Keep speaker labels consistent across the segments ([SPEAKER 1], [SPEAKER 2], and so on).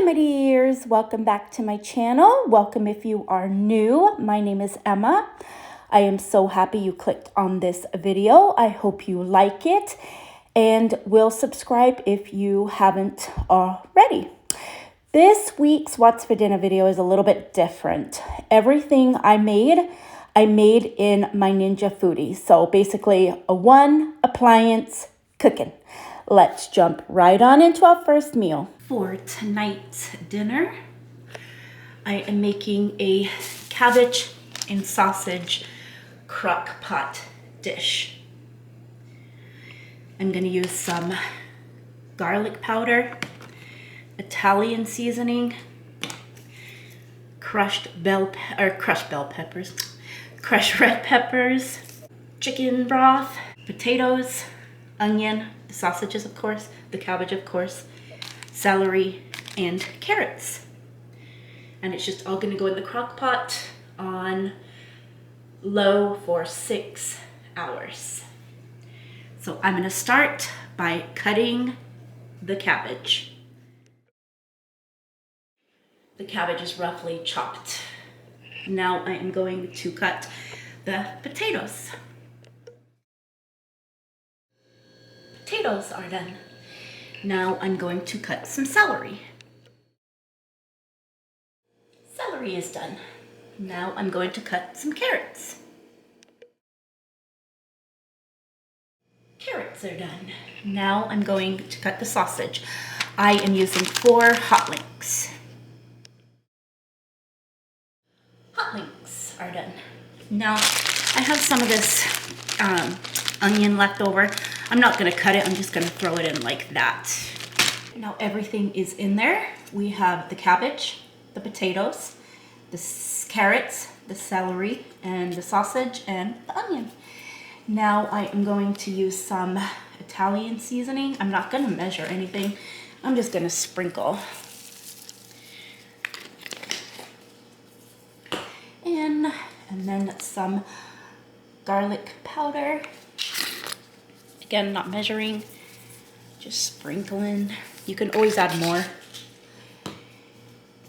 [SPEAKER 1] my dears, welcome back to my channel. Welcome if you are new. My name is Emma. I am so happy you clicked on this video. I hope you like it and will subscribe if you haven't already. This week's What's for Dinner video is a little bit different. Everything I made in my Ninja Foodie. So basically a one appliance cooking. Let's jump right on into our first meal. For tonight's dinner, I am making a cabbage and sausage crock pot dish. I'm gonna use some garlic powder, Italian seasoning, crushed red peppers, chicken broth, potatoes, onion, the sausages of course, the cabbage of course, celery, and carrots. And it's just all gonna go in the crock pot on low for 6 hours. So I'm gonna start by cutting the cabbage. The cabbage is roughly chopped. Now I am going to cut the potatoes. Potatoes are done. Now I'm going to cut some celery. Celery is done. Now I'm going to cut some carrots. Carrots are done. Now I'm going to cut the sausage. I am using 4 hot links. Hot links are done. Now I have some of this onion left over. I'm not gonna cut it, I'm just gonna throw it in like that. Now everything is in there. We have the cabbage, the potatoes, the carrots, the celery, and the sausage, and the onion. Now I am going to use some Italian seasoning. I'm not gonna measure anything. I'm just gonna sprinkle. And then some garlic powder. Again, not measuring, just sprinkling. You can always add more.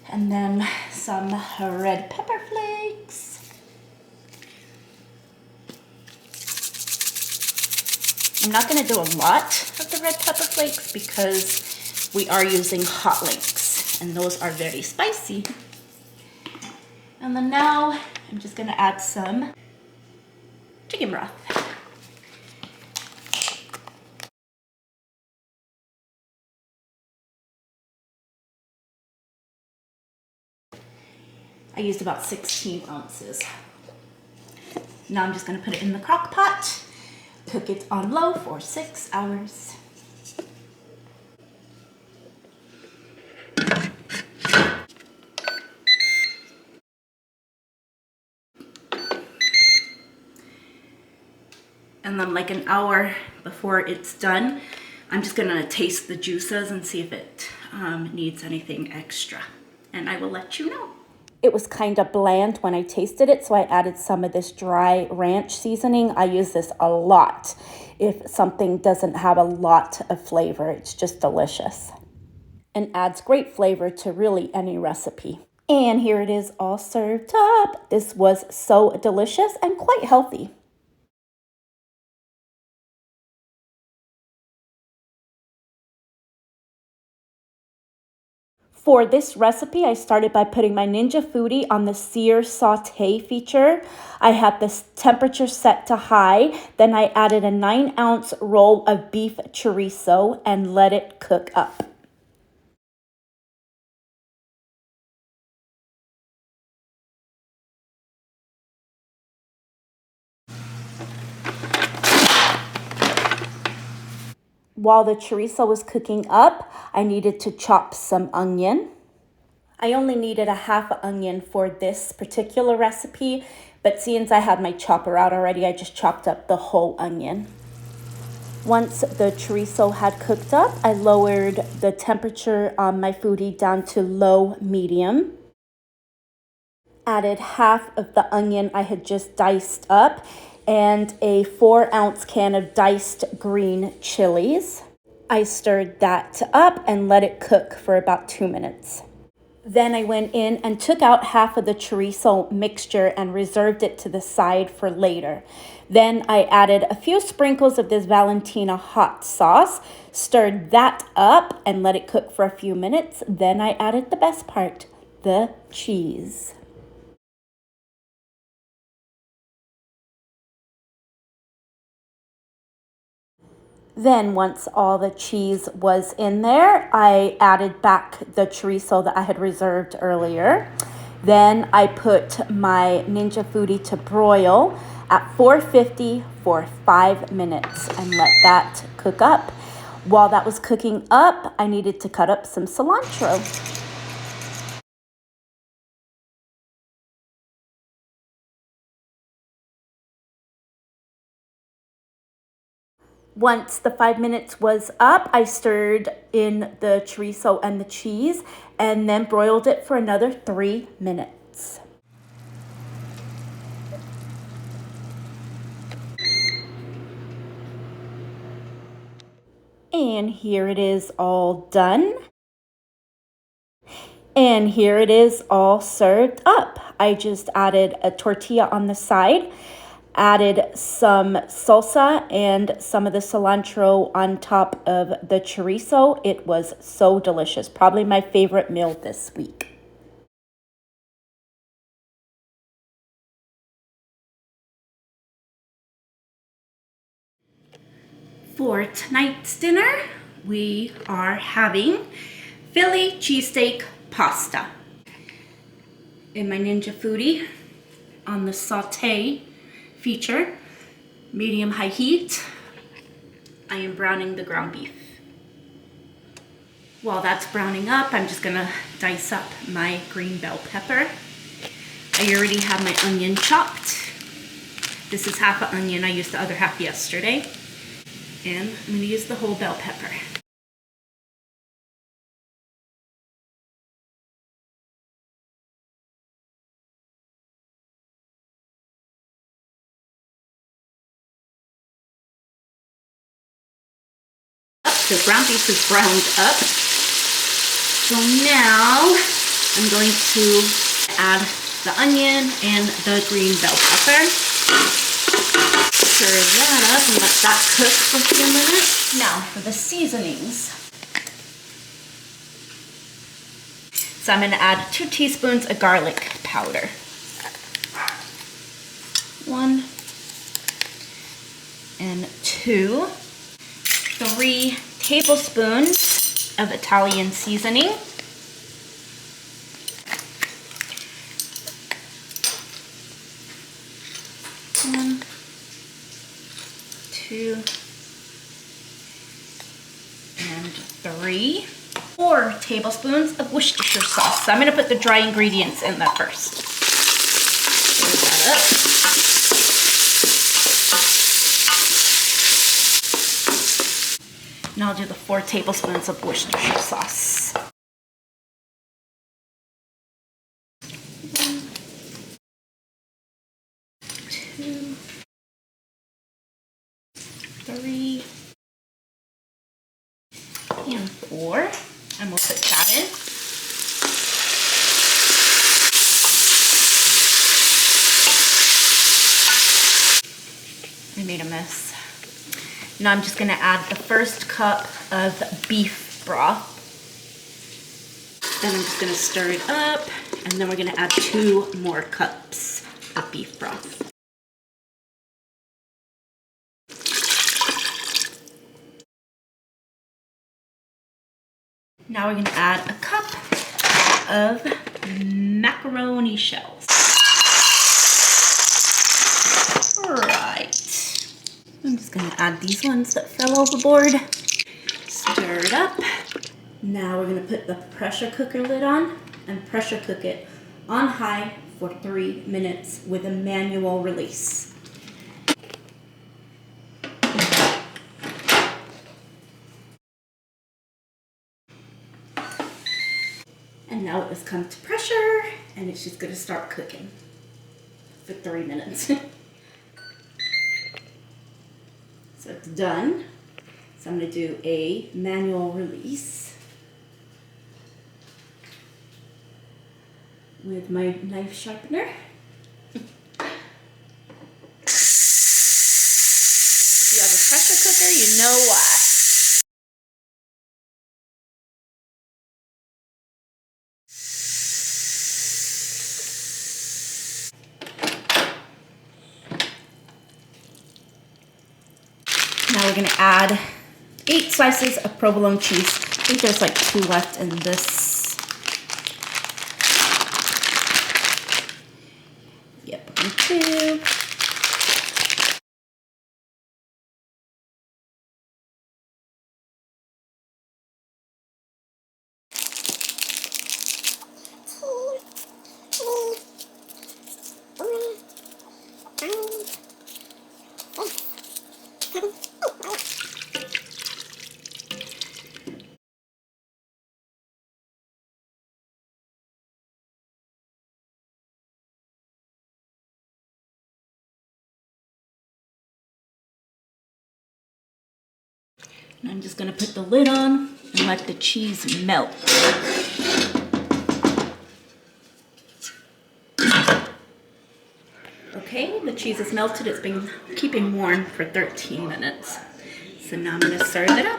[SPEAKER 1] And then some red pepper flakes. I'm not gonna do a lot of the red pepper flakes because we are using hot links and those are very spicy. And then now I'm just gonna add some chicken broth. I used about 16 ounces. Now I'm just gonna put it in the crock pot, cook it on low for 6 hours. And then like an hour before it's done, I'm just gonna taste the juices and see if it needs anything extra. And I will let you know. It was kind of bland when I tasted it, so I added some of this dry ranch seasoning. I use this a lot. If something doesn't have a lot of flavor, it's just delicious. And adds great flavor to really any recipe. And here it is all served up. This was so delicious and quite healthy. For this recipe, I started by putting my Ninja Foodie on the sear saute feature. I had this temperature set to high. Then I added a 9-ounce roll of beef chorizo and let it cook up. While the chorizo was cooking up, I needed to chop some onion. I only needed a half onion for this particular recipe, but since I had my chopper out already, I just chopped up the whole onion. Once the chorizo had cooked up, I lowered the temperature on my foodie down to low medium. Added half of the onion I had just diced up and a 4-ounce can of diced green chilies. I stirred that up and let it cook for about 2 minutes. Then I went in and took out half of the chorizo mixture and reserved it to the side for later. Then I added a few sprinkles of this Valentina hot sauce, stirred that up and let it cook for a few minutes. Then I added the best part, the cheese. Then once all the cheese was in there, I added back the chorizo that I had reserved earlier. Then I put my Ninja Foodi to broil at 450 for 5 minutes and let that cook up. While that was cooking up, I needed to cut up some cilantro. Once the 5 minutes was up, I stirred in the chorizo and the cheese and then broiled it for another 3 minutes. And here it is all done. And here it is all served up. I just added a tortilla on the side, added some salsa and some of the cilantro on top of the chorizo. It was so delicious. Probably my favorite meal this week. For tonight's dinner, we are having Philly cheesesteak pasta. In my Ninja Foodi, on the saute feature, medium high heat, I am browning the ground beef. While that's browning up, I'm just gonna dice up my green bell pepper. I already have my onion chopped. This is half an onion, I used the other half yesterday. And I'm gonna use the whole bell pepper. The ground beef is browned up. So now I'm going to add the onion and the green bell pepper. Stir that up and let that cook for a few minutes. Now for the seasonings. So I'm going to add 2 teaspoons of garlic powder. 1 and 2. 3 tablespoons of Italian seasoning. 1, 2, and 3. 4 tablespoons of Worcestershire sauce. So I'm going to put the dry ingredients in that first. Stir that up. Now I'll do the 4 tablespoons of Worcestershire sauce. 1, 2, 3, and 4. And we'll put that in. I made a mess. Now I'm just going to add the first cup of beef broth. Then I'm just going to stir it up, and then we're going to add 2 more cups of beef broth. Now we're going to add a cup of macaroni shells. All right. I'm just going to add these ones that fell overboard. Stir it up. Now we're going to put the pressure cooker lid on and pressure cook it on high for 3 minutes with a manual release. And now it has come to pressure and it's just going to start cooking for 3 minutes. So it's done. So I'm going to do a manual release. with my knife sharpener. If you have a pressure cooker, you know why. Now we're gonna add 8 slices of provolone cheese. I think there's like 2 left in this. Yep, 2. And I'm just gonna put the lid on and let the cheese melt. Okay, the cheese is melted. It's been keeping warm for 13 minutes. So now I'm gonna serve it up.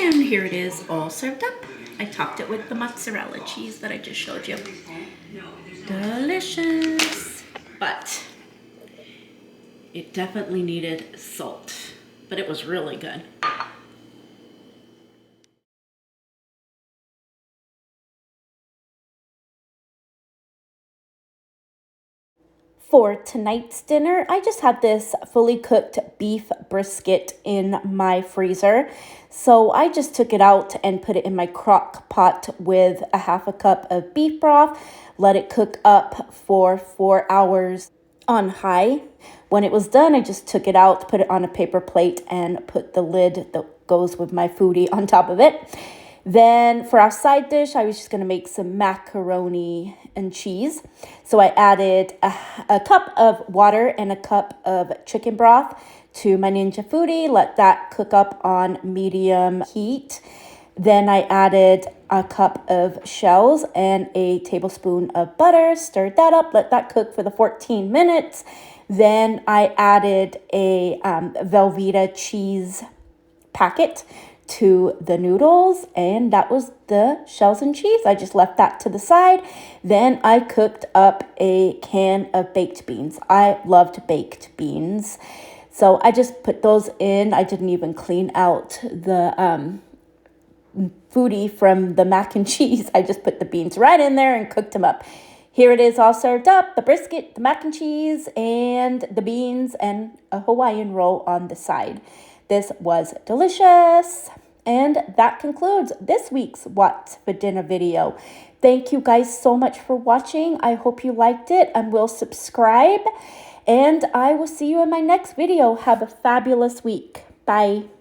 [SPEAKER 1] And here it is, all served up. I topped it with the mozzarella cheese that I just showed you. Delicious. But it definitely needed salt, but it was really good. For tonight's dinner, I just have this fully cooked beef brisket in my freezer. So I just took it out and put it in my crock pot with a 1/2 cup of beef broth, let it cook up for 4 hours on high. When it was done, I just took it out, put it on a paper plate, and put the lid that goes with my foodie on top of it. Then for our side dish, I was just going to make some macaroni and cheese. So I added a cup of water and a cup of chicken broth to my Ninja Foodie. Let that cook up on medium heat. Then I added a cup of shells and a tablespoon of butter. Stirred that up, let that cook for the 14 minutes. Then I added a Velveeta cheese packet to the noodles, and that was the shells and cheese. I just left that to the side. Then I cooked up a can of baked beans. I loved baked beans, so I just put those in. I didn't even clean out the foodie from the mac and cheese. I just put the beans right in there and cooked them up. Here it is, all served up, the brisket, the mac and cheese, and the beans, and a Hawaiian roll on the side. This was delicious. And that concludes this week's What's for Dinner video. Thank you guys so much for watching. I hope you liked it and will subscribe. And I will see you in my next video. Have a fabulous week. Bye.